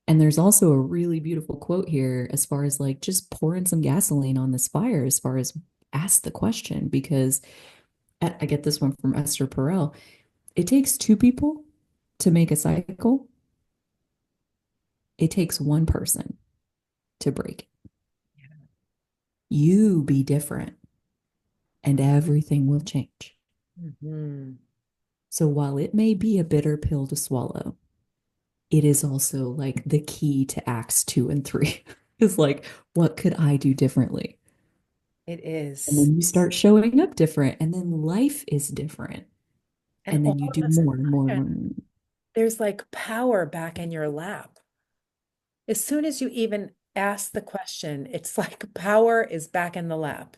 S2: And there's also a really beautiful quote here as far as like just pouring some gasoline on this fire, as far as ask the question, because I get this one from Esther Perel. It takes two people to make a cycle, it takes one person to break it. You be different and everything will change.
S1: Hmm.
S2: So while it may be a bitter pill to swallow, it is also like the key to acts two and three is like, what could I do differently?
S1: It
S2: And
S1: is.
S2: then you start showing up different, and then life is different.
S1: And
S2: And
S1: all
S2: then you do
S1: of a
S2: more and more and
S1: sudden,
S2: more.
S1: there's like power back in your lap. As soon as you even ask the question, it's like power is back in the lap.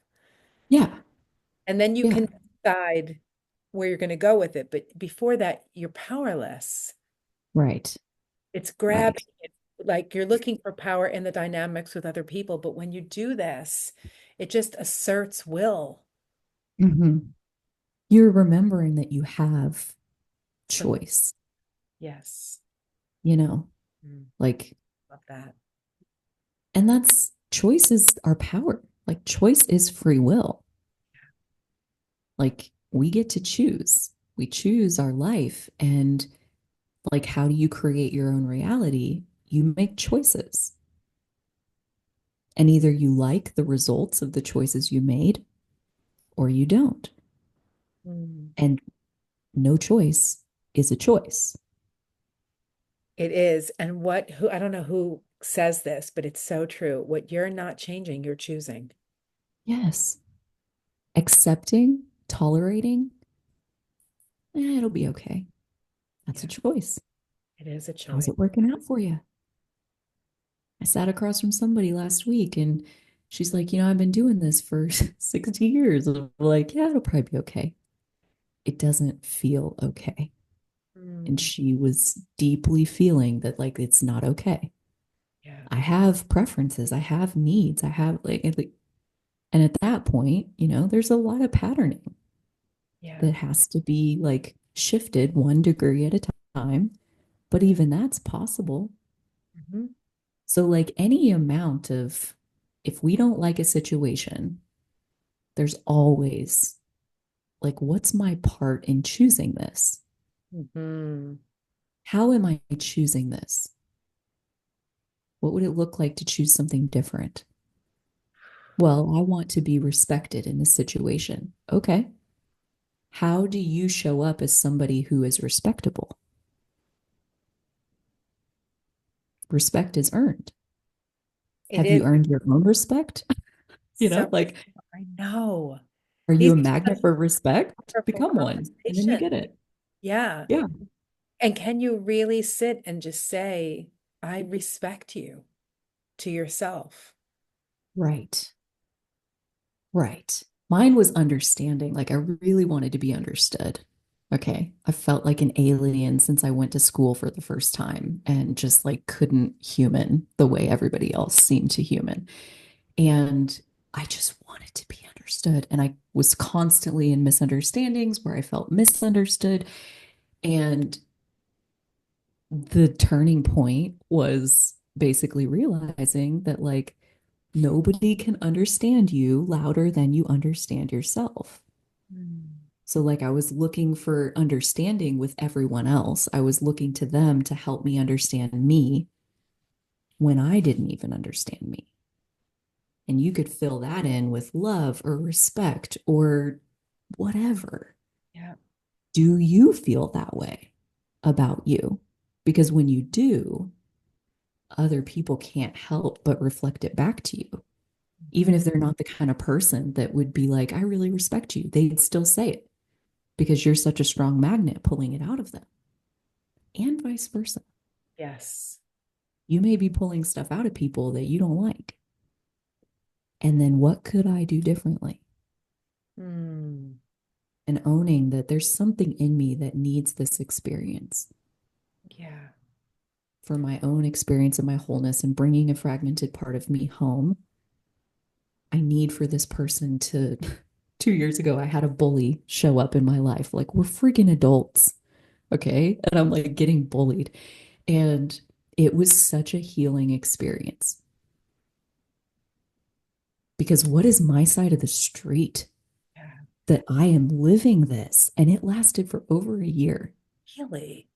S2: Yeah,
S1: And then you
S2: yeah,
S1: can decide where you're going to go with it. But before that, you're powerless.
S2: right,
S1: It's
S2: right.
S1: grabbing it, like you're looking for power in the dynamics with other people. But when you do this, it just asserts will.
S2: Mhm. You're remembering that you have
S1: Some,
S2: choice,
S1: yes.
S2: you know,
S1: Mm,
S2: like,
S1: love that.
S2: and that's choice is our power. Like, choice is free will. Like, we get to choose. We choose our life. And, like, how do you create your own reality? You make choices. And either you like the results of the choices you made or you don't.
S1: Mm.
S2: And no choice is a choice.
S1: It is. And who, I don't know who says this, but it's so true. What you're not changing, you're choosing.
S2: Yes. Accepting, tolerating, it'll be okay. That's a
S1: Yeah,
S2: choice.
S1: it is a
S2: How's
S1: choice.
S2: it working out for you? I sat across from somebody last week and she's like, I've been doing this for 60 years. And I'm like, yeah, it'll probably be okay. It doesn't feel okay. And
S1: Mm,
S2: she was deeply feeling that, like, it's not okay.
S1: yeah.
S2: I have preferences, I have needs, I have and at that point, there's a lot of patterning
S1: Yeah.
S2: that has to be like shifted 1 degree at a time. But even that's possible.
S1: Mhm.
S2: So, like any amount of, if we don't like a situation, there's always like, what's my part in choosing this?
S1: Mhm.
S2: How am I choosing this? What would it look like to choose something different? Well, I want to be respected in this situation. Okay. How do you show up as somebody who is respectable? Respect is earned.
S1: It
S2: Have
S1: is
S2: you earned your own respect?
S1: so,
S2: Like,
S1: I know.
S2: are you
S1: These
S2: a
S1: are
S2: magnet
S1: such
S2: for respect?
S1: powerful
S2: Become one, and then you
S1: conversations.
S2: get it.
S1: Yeah.
S2: Yeah.
S1: And can you really sit and just say, I respect you to yourself?
S2: Right. Right. Mine was understanding. Like, I really wanted to be understood. Okay. I felt like an alien since I went to school for the first time and just like couldn't human the way everybody else seemed to human. And I just wanted to be understood. And I was constantly in misunderstandings where I felt misunderstood. And the turning point was basically realizing that, like, nobody can understand you louder than you understand yourself.
S1: Mm.
S2: So, like, I was looking for understanding with everyone else. I was looking to them to help me understand me when I didn't even understand me. And you could fill that in with love or respect or whatever.
S1: Yeah.
S2: Do you feel that way about you? Because when you do, other people can't help but reflect it back to you. Even if they're not the kind of person that would be like, I really respect you, they'd still say it because you're such a strong magnet pulling it out of them, and vice versa.
S1: Yes.
S2: You may be pulling stuff out of people that you don't like. And then what could I do differently?
S1: Mm.
S2: And owning that there's something in me that needs this experience
S1: Yeah.
S2: for my own experience of my wholeness and bringing a fragmented part of me home. I need for this person to. 2 years ago, I had a bully show up in my life. Like, we're freaking adults. Okay. And I'm like getting bullied. And it was such a healing experience because what is my side of the street
S1: Yeah.
S2: that I am living this? And it lasted for over a year.
S1: Really?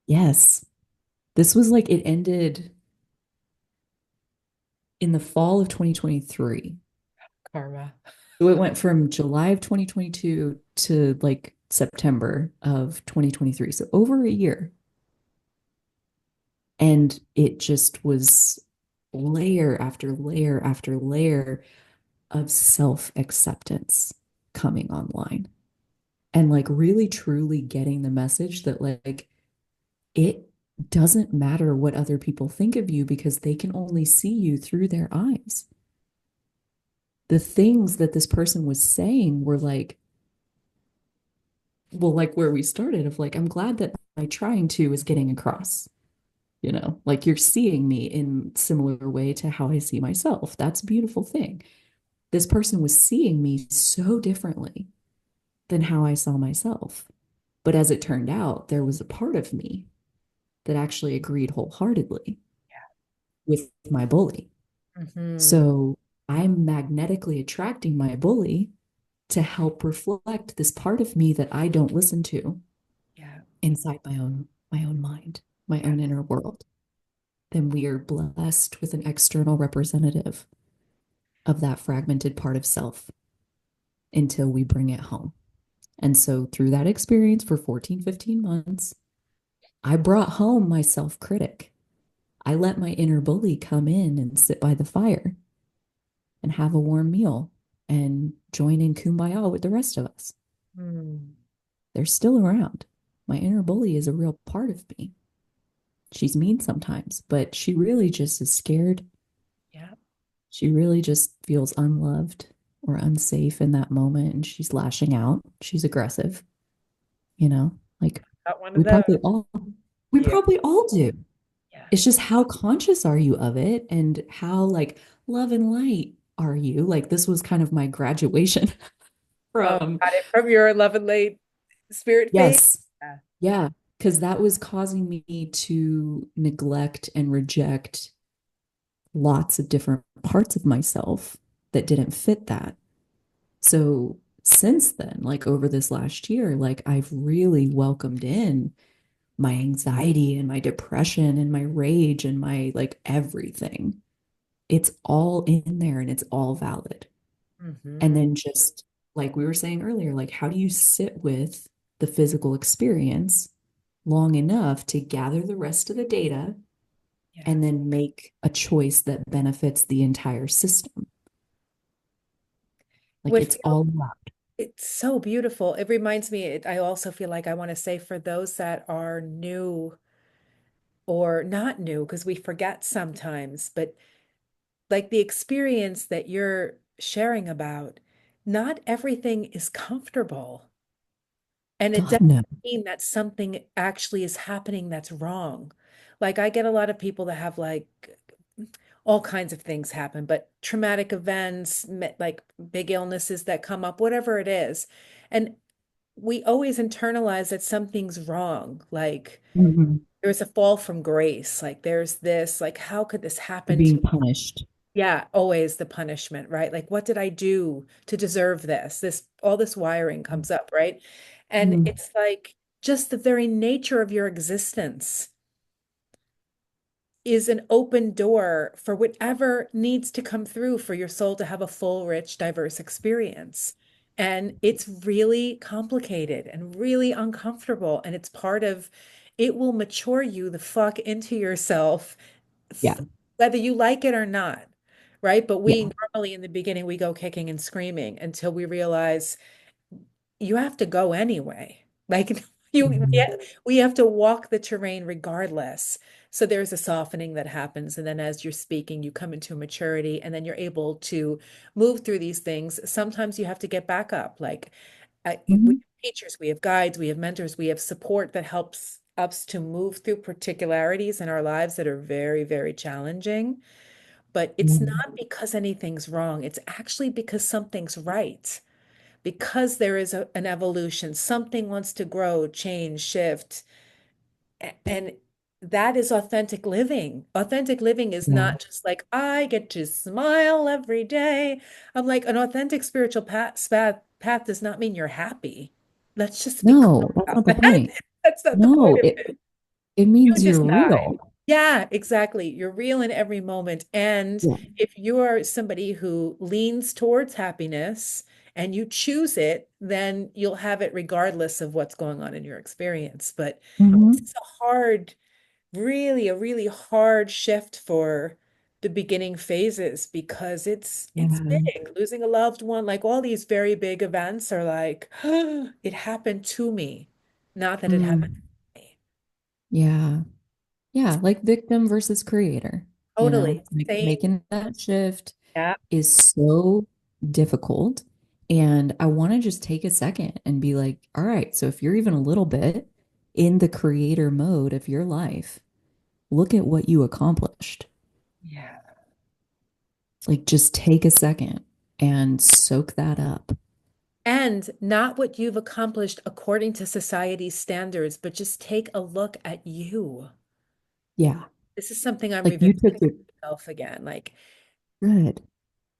S2: Yes. This was like it ended in the fall of 2023.
S1: Karma.
S2: So it went from July of 2022 to like September of 2023. So over a year. And it just was layer after layer after layer of self acceptance coming online and like really truly getting the message that, like, it doesn't matter what other people think of you because they can only see you through their eyes. The things that this person was saying were like, well, like where we started of like, I'm glad that my trying to is getting across, like you're seeing me in similar way to how I see myself. That's a beautiful thing. This person was seeing me so differently than how I saw myself. But as it turned out, there was a part of me that actually agreed wholeheartedly with my bully.
S1: Hmm.
S2: So I'm magnetically attracting my bully to help reflect this part of me that I don't listen to
S1: Yeah.
S2: inside my own mind, my
S1: Yeah.
S2: own inner world. Then we are blessed with an external representative of that fragmented part of self until we bring it home. And so through that experience for 14, 15 months, I brought home my self critic. I let my inner bully come in and sit by the fire and have a warm meal and join in kumbaya with the rest of us.
S1: Mm.
S2: They're still around. My inner bully is a real part of me. She's mean sometimes, but she really just is scared.
S1: Yeah.
S2: She really just feels unloved or unsafe in that moment and she's lashing out. She's aggressive, like
S1: Not one of
S2: we
S1: those.
S2: probably all we
S1: Yeah.
S2: probably all do.
S1: Yeah.
S2: It's just how conscious are you of it and how like love and light are you? Like this was kind of my graduation
S1: Oh,
S2: from
S1: got it from your love and light spirit phase.
S2: yes.
S1: Yeah.
S2: Yeah, because that was causing me to neglect and reject lots of different parts of myself that didn't fit that. So since then, like over this last year, like I've really welcomed in my anxiety and my depression and my rage and my like everything. It's all in there and it's all valid. And
S1: Hmm.
S2: then just like we were saying earlier, like how do you sit with the physical experience long enough to gather the rest of the data
S1: Yeah.
S2: and then make a choice that benefits the entire system? Like
S1: What
S2: it's
S1: feel
S2: all about.
S1: it's so beautiful. It reminds me, I also feel like I want to say for those that are new or not new, because we forget sometimes, but like the experience that you're sharing about, not everything is comfortable. And it
S2: God,
S1: doesn't
S2: no.
S1: mean that something actually is happening that's wrong. Like I get a lot of people that have like all kinds of things happen, but traumatic events, like big illnesses that come up, whatever it is. And we always internalize that something's wrong. Like
S2: Mhm.
S1: there's a fall from grace. Like there's this, like, how could this
S2: You're
S1: happen to,
S2: being punished.
S1: yeah, always the punishment, right? Like, what did I do to deserve this? All this wiring comes up, right? And
S2: Mhm.
S1: it's like just the very nature of your existence is an open door for whatever needs to come through for your soul to have a full, rich, diverse experience. And it's really complicated and really uncomfortable. And it's part of it will mature you the fuck into yourself,
S2: Yeah.
S1: th- whether you like it or not. Right. But we
S2: Yeah.
S1: normally in the beginning, we go kicking and screaming until we realize you have to go anyway. Like you,
S2: Mhm.
S1: we have to walk the terrain regardless. So there's a softening that happens. And then as you're speaking, you come into maturity and then you're able to move through these things. Sometimes you have to get back up. Like we
S2: Mhm.
S1: have teachers, we have guides, we have mentors, we have support that helps us to move through particularities in our lives that are very, very challenging. But it's
S2: Mhm.
S1: not because anything's wrong. It's actually because something's right, because there is an evolution, something wants to grow, change, shift. And that is authentic living. Authentic living is
S2: Yeah.
S1: not just like, I get to smile every day. I'm like, an authentic spiritual path does not mean you're happy. Let's just be clear
S2: No, that's
S1: about
S2: not the
S1: that.
S2: point.
S1: That's not the point
S2: No,
S1: of
S2: it
S1: it.
S2: it
S1: You
S2: means you're
S1: decide.
S2: real.
S1: Yeah, exactly. You're real in every moment. And
S2: Yeah.
S1: if you're somebody who leans towards happiness and you choose it, then you'll have it regardless of what's going on in your experience. But this
S2: Mhm.
S1: is a hard, really, a really hard shift for the beginning phases because it's
S2: Yeah.
S1: big. Losing a loved one, like all these very big events are like, it happened to me, not that it happened
S2: Mm.
S1: to me.
S2: Yeah. Yeah, like victim versus creator,
S1: Totally.
S2: like
S1: Same.
S2: making that shift
S1: Yeah.
S2: is so difficult. And I want to just take a second and be like, all right, so if you're even a little bit in the creator mode of your life, look at what you accomplished.
S1: Yeah.
S2: Like, just take a second and soak that up.
S1: And not what you've accomplished according to society's standards, but just take a look at you.
S2: Yeah.
S1: This is something I'm
S2: Like, you
S1: revisiting
S2: took it
S1: myself again. Like,
S2: good.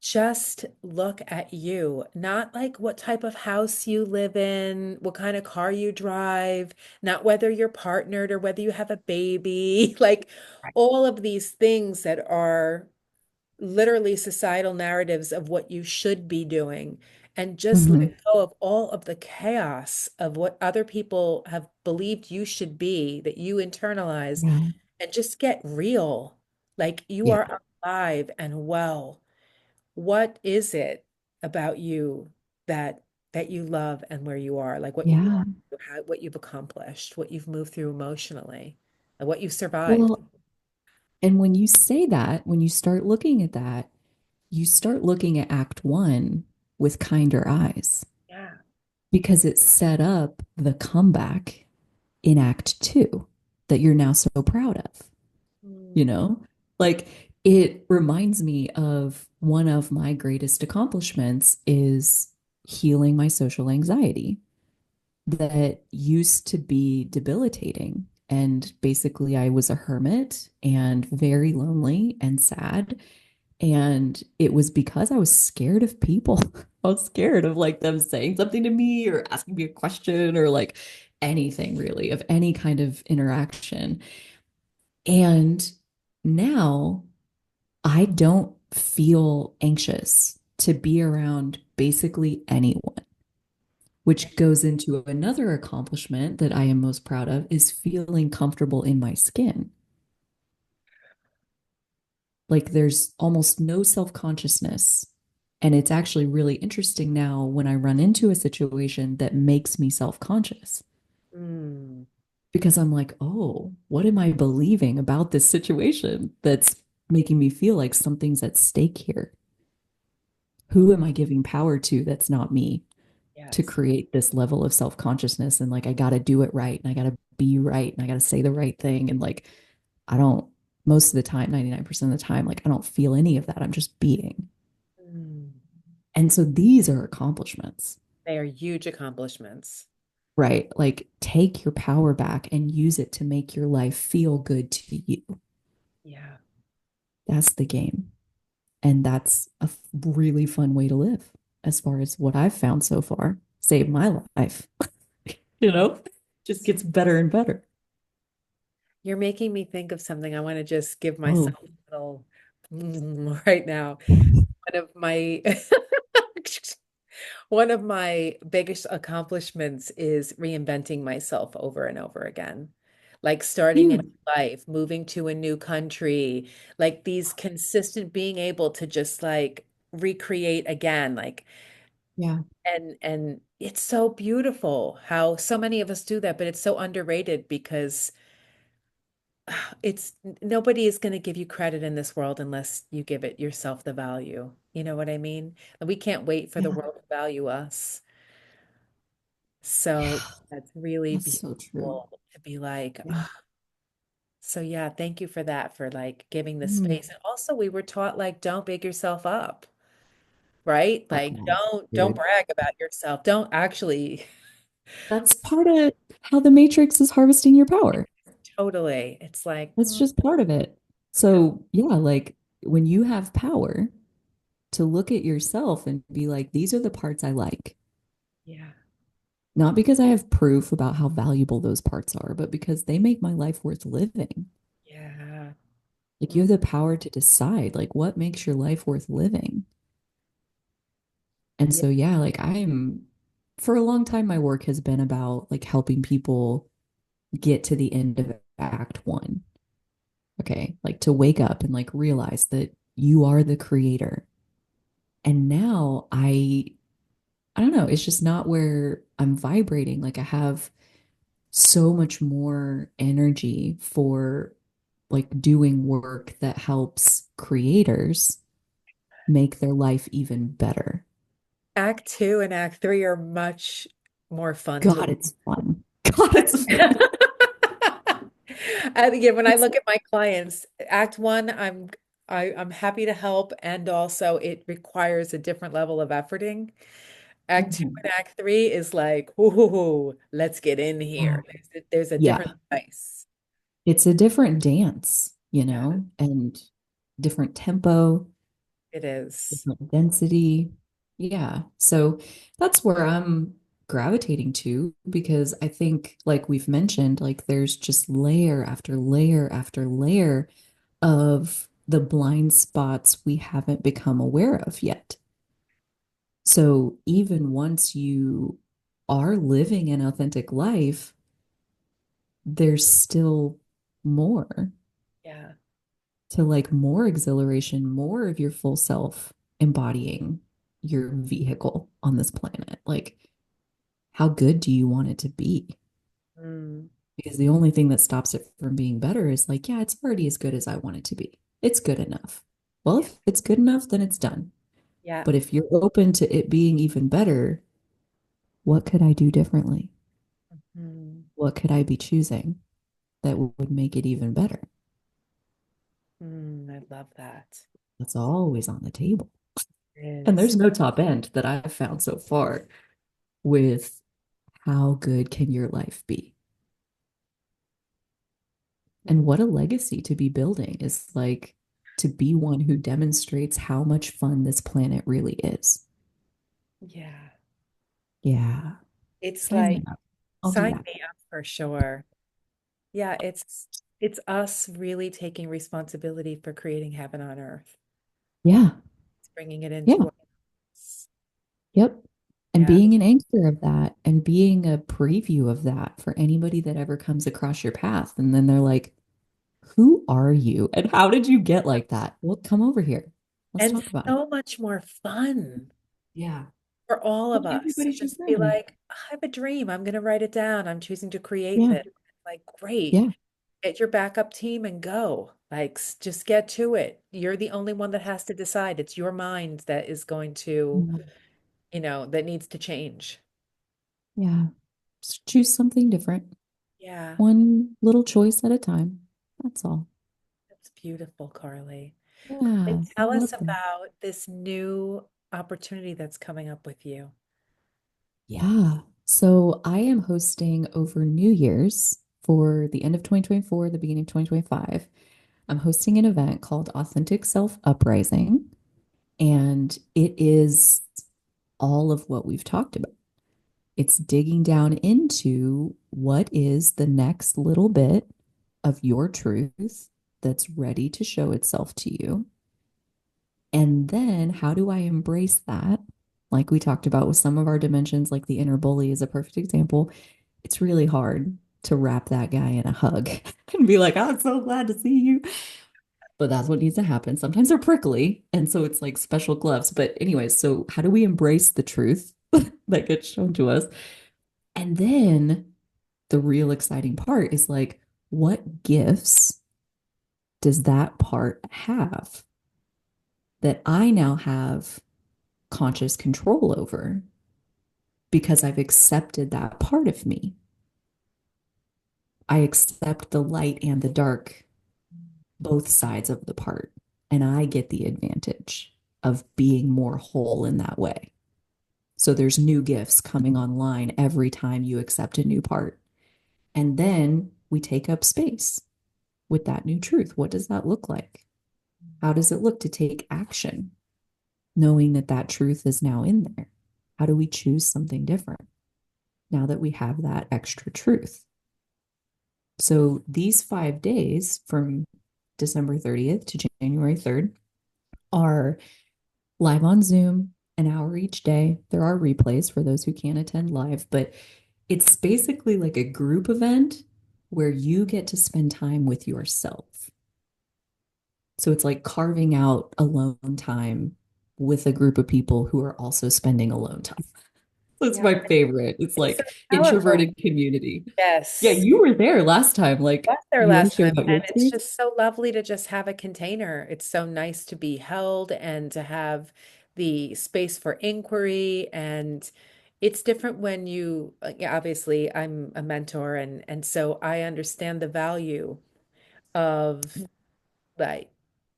S1: just look at you, not like what type of house you live in, what kind of car you drive, not whether you're partnered or whether you have a baby, like all of these things that are literally societal narratives of what you should be doing, and just
S2: Hmm.
S1: let go of all of the chaos of what other people have believed you should be, that you internalize,
S2: Yeah.
S1: and just get real. Like you
S2: Yeah.
S1: are alive and well. What is it about you that you love and where you are? Like
S2: Yeah.
S1: what you've accomplished, what you've moved through emotionally, and what you've survived.
S2: Well, and when you say that, when you start looking at that, you start looking at Act One with kinder eyes
S1: Yeah.
S2: because it set up the comeback in Act Two that you're now so proud of. you
S1: Mm.
S2: know? Like it reminds me of one of my greatest accomplishments is healing my social anxiety that used to be debilitating. And basically, I was a hermit and very lonely and sad. And it was because I was scared of people. I was scared of like them saying something to me or asking me a question or like anything really of any kind of interaction. And now I don't feel anxious to be around basically anyone, which goes into another accomplishment that I am most proud of is feeling comfortable in my skin. Like there's almost no self-consciousness. And it's actually really interesting now when I run into a situation that makes me self-conscious
S1: Mm.
S2: because I'm like, oh, what am I believing about this situation that's making me feel like something's at stake here? Who
S1: Oh,
S2: am I giving power to that's not me to
S1: yes.
S2: create this level of self-consciousness? And like, I got to do it right and I got to be right and I got to say the right thing. And like, I don't, most of the time, 99% of the time, like, I don't feel any of that. I'm just being.
S1: Mm.
S2: And so these are accomplishments,
S1: They are huge accomplishments.
S2: right? Like, take your power back and use it to make your life feel good to you.
S1: Yeah.
S2: That's the game. And that's a really fun way to live, as far as what I've found so far. Saved my life, you
S1: Oh,
S2: know, just gets better and better.
S1: you're making me think of something. I want to just give
S2: Oh,
S1: myself a little right now. One of my one of my biggest accomplishments is reinventing myself over and over again. Like starting a
S2: yeah.
S1: new life, moving to a new country, like these consistent being able to just like recreate again, like
S2: Yeah.
S1: and it's so beautiful how so many of us do that, but it's so underrated because it's nobody is going to give you credit in this world unless you give it yourself the value. You know what I mean? And we can't wait for the
S2: Yeah.
S1: world to value us. So
S2: Yeah.
S1: that's really
S2: That's so true.
S1: beautiful to be like,
S2: Yeah.
S1: "Ah." So yeah, thank you for that, for like giving the
S2: Mm.
S1: space. And also we were taught like don't big yourself up, right? Like
S2: Oh,
S1: don't
S2: dude.
S1: brag about yourself. Don't actually
S2: That's part of how the Matrix is harvesting your power.
S1: totally. It's like,
S2: That's just part of it.
S1: yeah,
S2: So, yeah, like when you have power to look at yourself and be like, these are the parts I like,
S1: yeah,
S2: not because I have proof about how valuable those parts are, but because they make my life worth living.
S1: yeah.
S2: Like you
S1: Mm,
S2: have the power to decide, like, what makes your life worth living. And
S1: yeah,
S2: so, yeah, like for a long time, my work has been about like helping people get to the end of act one. Okay. Like to wake up and like realize that you are the creator. And now I don't know, it's just not where I'm vibrating. Like I have so much more energy for like doing work that helps creators make their life even better.
S1: Act two and act three are much more fun to
S2: God, it's fun. God, it's fun.
S1: and again, when I
S2: It's
S1: look at my clients, act one, I'm happy to help, and also it requires a different level of efforting. Act two
S2: Mhm.
S1: and act three is like, ooh, let's get in
S2: Yeah.
S1: here. There's a different
S2: Yeah.
S1: spice.
S2: It's a different dance,
S1: Yeah,
S2: and different tempo,
S1: it is.
S2: different density. Yeah. So that's where I'm gravitating to because I think, like we've mentioned, like there's just layer after layer after layer of the blind spots we haven't become aware of yet. So even once you are living an authentic life, there's still more
S1: Yeah.
S2: to like more exhilaration, more of your full self embodying your vehicle on this planet. Like, how good do you want it to be?
S1: Mm,
S2: Because the only thing that stops it from being better is like, yeah, it's already as good as I want it to be. It's good enough. Well,
S1: yeah.
S2: if it's good enough, then it's done.
S1: Yeah.
S2: But if you're open to it being even better, what could I do differently?
S1: Mm.
S2: What could I be choosing that would make it even better?
S1: I love that.
S2: That's always on the table.
S1: It
S2: And
S1: is.
S2: there's no top end that I've found so far with how good can your life be? And
S1: Mm,
S2: what a legacy to be building is like to be one who demonstrates how much fun this planet really is.
S1: yeah.
S2: Yeah,
S1: It's
S2: sign me
S1: like,
S2: up. I'll do
S1: sign
S2: that.
S1: me up for sure. Yeah, it's us really taking responsibility for creating heaven on earth.
S2: Yeah,
S1: It's bringing it
S2: yeah,
S1: into us.
S2: yep. And
S1: Yeah.
S2: being an anchor of that and being a preview of that for anybody that ever comes across your path. And then they're like, who are you? And how did you get like that? Well, come over here. Let's
S1: And
S2: talk about it.
S1: so much more fun
S2: Yeah.
S1: for all
S2: Well,
S1: of us to
S2: everybody's your
S1: just be
S2: friend.
S1: like, I have a dream. I'm going to write it down. I'm choosing to create
S2: Yeah.
S1: this. Like, great.
S2: Yeah.
S1: Get your backup team and go. Like, just get to it. You're the only one that has to decide. It's your mind that is going to,
S2: Yeah.
S1: that needs to change.
S2: Yeah. Just choose something different.
S1: Yeah,
S2: One little choice at a time. That's all.
S1: that's beautiful, Carly. And
S2: Yeah. I
S1: tell us
S2: love that.
S1: about this new opportunity that's coming up with you.
S2: Yeah. So I am hosting over New Year's for the end of 2024, the beginning of 2025. I'm hosting an event called Authentic Self Uprising, and it is all of what we've talked about. It's digging down into what is the next little bit of your truth that's ready to show itself to you. And then how do I embrace that? Like we talked about with some of our dimensions, like the inner bully is a perfect example. It's really hard to wrap that guy in a hug and be like, I'm so glad to see you. But that's what needs to happen. Sometimes they're prickly. And so it's like special gloves. But, anyways, so how do we embrace the truth that gets shown to us? And then the real exciting part is like, what gifts does that part have that I now have conscious control over because I've accepted that part of me? I accept the light and the dark, both sides of the part, and I get the advantage of being more whole in that way. So there's new gifts coming online every time you accept a new part. And then we take up space with that new truth. What does that look like? How does it look to take action, knowing that that truth is now in there? How do we choose something different now that we have that extra truth? So these 5 days from December 30th to January 3rd are live on Zoom, an hour each day. There are replays for those who can't attend live, but it's basically like a group event where you get to spend time with yourself. So it's like carving out alone time with a group of people who are also spending alone time. That's
S1: Yeah,
S2: my favorite. It's
S1: it's so
S2: like
S1: powerful.
S2: introverted community. Yeah,
S1: Yes.
S2: you were there last time. Like,
S1: Was there
S2: you want
S1: last
S2: to share
S1: time,
S2: about your
S1: and it's
S2: experience?
S1: just so lovely to just have a container. It's so nice to be held and to have the space for inquiry. And it's different when yeah, obviously, I'm a mentor, and so I understand the value of like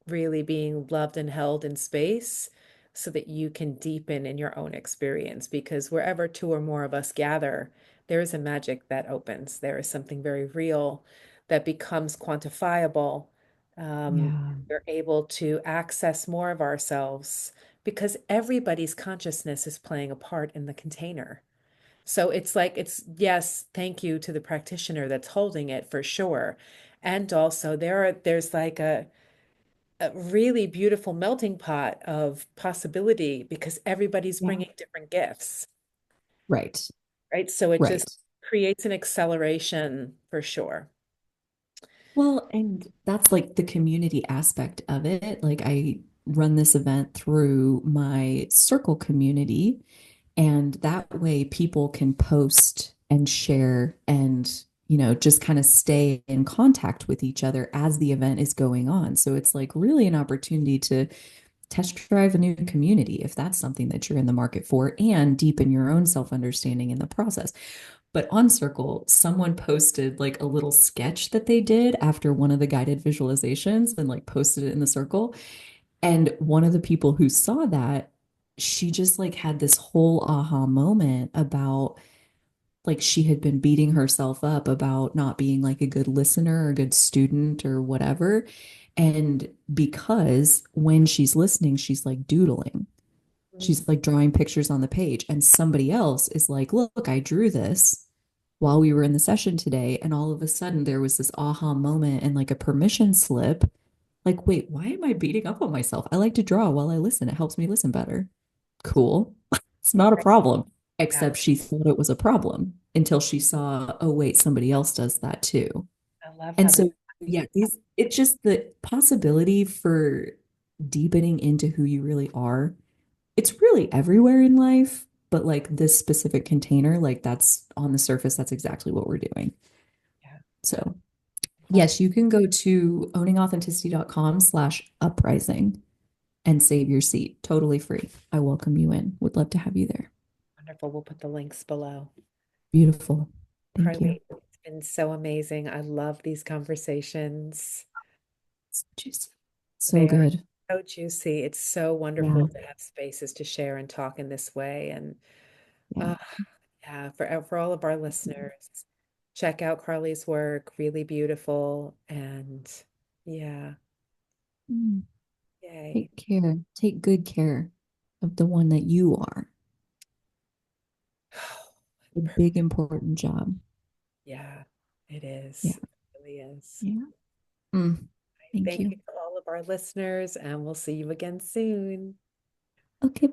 S1: really being loved and held in space so that you can deepen in your own experience because wherever two or more of us gather, there is a magic that opens. There is something very real that becomes quantifiable.
S2: Yeah.
S1: We're able to access more of ourselves because everybody's consciousness is playing a part in the container. So it's like, yes, thank you to the practitioner that's holding it for sure. And also there's like a really beautiful melting pot of possibility because everybody's
S2: Yeah.
S1: bringing different gifts,
S2: Right.
S1: right? So it
S2: Right.
S1: just creates an acceleration for sure.
S2: Well, and that's like the community aspect of it. Like I run this event through my circle community, and that way people can post and share and, just kind of stay in contact with each other as the event is going on. So it's like really an opportunity to test drive a new community if that's something that you're in the market for and deepen your own self understanding in the process. But on Circle, someone posted like a little sketch that they did after one of the guided visualizations and like posted it in the circle. And one of the people who saw that, she just like had this whole aha moment about like she had been beating herself up about not being like a good listener or a good student or whatever. And because when she's listening, she's like doodling.
S1: Mm.
S2: She's like drawing pictures on the page, and somebody else is like, look, I drew this while we were in the session today. And all of a sudden, there was this aha moment and like a permission slip. Like, wait, why am I beating up on myself? I like to draw while I listen. It helps me listen better. Cool. It's not a
S1: Right.
S2: problem,
S1: Yeah,
S2: except she thought it was a problem until she saw, oh, wait, somebody else does that too.
S1: I love
S2: And
S1: how this.
S2: so, yeah, it's just the possibility for deepening into who you really are. It's really everywhere in life, but like this specific container, like that's on the surface, that's exactly what we're doing.
S1: Yeah, I
S2: So,
S1: love.
S2: yes, you can go to owningauthenticity.com/uprising and save your seat totally free. I welcome you in. Would love to have you there.
S1: Wonderful. We'll put the links below.
S2: Beautiful. Thank you.
S1: Carly, it's been so amazing. I love these conversations.
S2: So juicy. So
S1: They are
S2: good.
S1: so juicy. It's so wonderful
S2: Yeah.
S1: to have spaces to share and talk in this way. And
S2: Yeah.
S1: uh, yeah, for all of our listeners, check out Carly's work. Really beautiful. And yeah,
S2: Mm.
S1: yay.
S2: Take care. Take good care of the one that you are. A big, important job.
S1: Yeah, it
S2: Yeah.
S1: is. It really is.
S2: Yeah. Mm. Thank
S1: Thank
S2: you.
S1: you to all of our listeners, and we'll see you again soon.
S2: Okay.